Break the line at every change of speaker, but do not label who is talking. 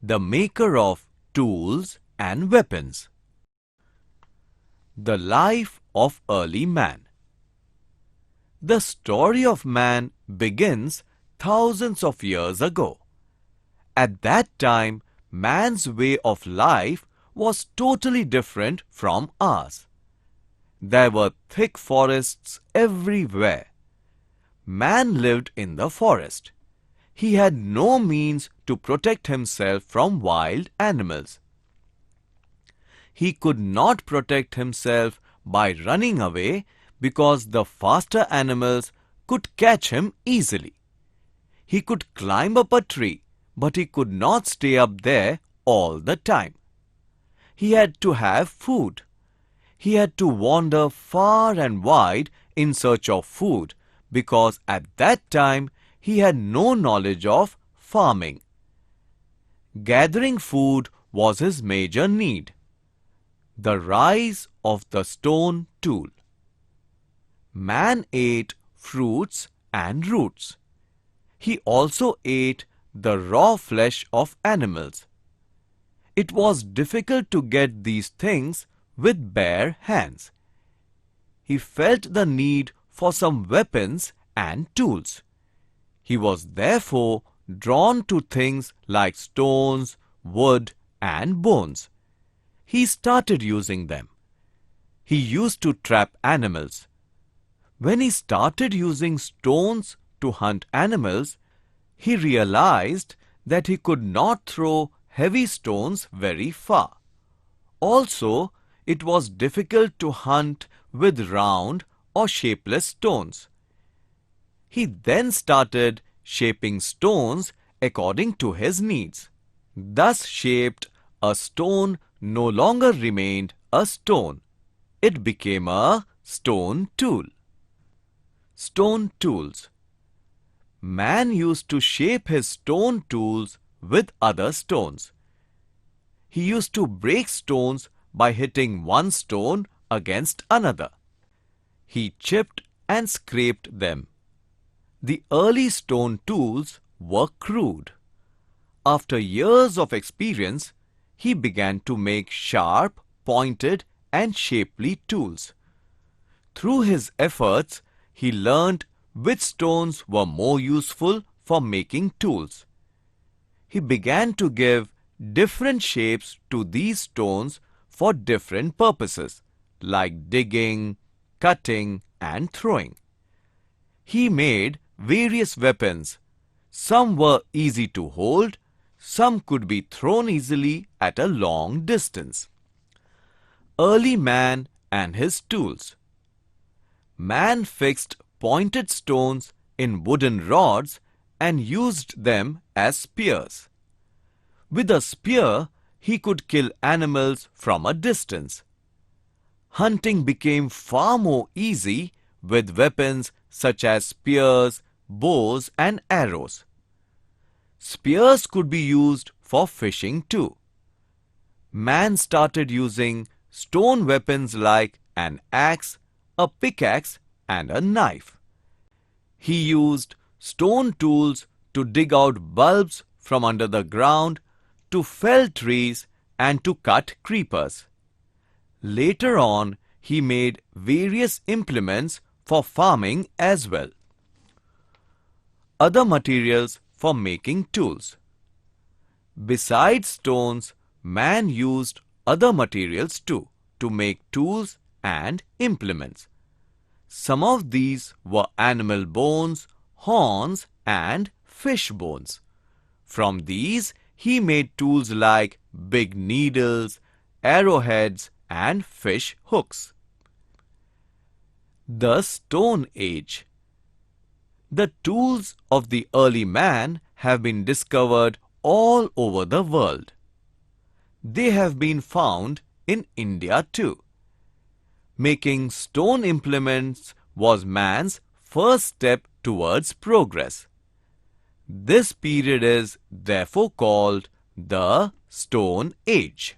the maker of tools and weapons. The life of early man. The story of man begins thousands of years ago. At that time, man's way of life was totally different from ours. There were thick forests everywhere. Man lived in the forest. He had no means to protect himself from wild animals. He could not protect himself by running away because the faster animals could catch him easily. He could climb up a tree, but he could not stay up there all the time. He had to have food. He had to wander far and wide in search of food because at that time he had no knowledge of farming. Gathering food was his major need. The rise of the stone tool. Man ate fruits and roots. He also ate the raw flesh of animals. It was difficult to get these things with bare hands. He felt the need for some weapons and tools. He was therefore drawn to things like stones, wood, and bones. He started using them. He used to trap animals. When he started using stones to hunt animals, he realized that he could not throw heavy stones very far. Also, it was difficult to hunt with round or shapeless stones. He then started shaping stones according to his needs. Thus shaped, a stone no longer remained a stone. It became a stone tool. Stone tools. Man used to shape his stone tools with other stones. He used to break stones by hitting one stone against another. He chipped and scraped them. The early stone tools were crude. After years of experience, he began to make sharp, pointed, and shapely tools. Through his efforts, he learned which stones were more useful for making tools. He began to give different shapes to these stones for different purposes, like digging, cutting, and throwing. He made various weapons. Some were easy to hold, some could be thrown easily at a long distance. Early man and his tools. Man fixed pointed stones in wooden rods and used them as spears. With a spear, he could kill animals from a distance. Hunting became far more easy with weapons such as spears, bows, and arrows. Spears could be used for fishing too. Man started using stone weapons like an axe, a pickaxe, and a knife. He used stone tools to dig out bulbs from under the ground, to fell trees, and to cut creepers. Later on, he made various implements for farming as well. Other materials for making tools. Besides stones, man used other materials too to make tools and implements. Some of these were animal bones, horns, and fish bones. From these, he made tools like big needles, arrowheads, and fish hooks. The Stone Age. The tools of the early man have been discovered all over the world. They have been found in India too. Making stone implements was man's first step towards progress. This period is therefore called the Stone Age.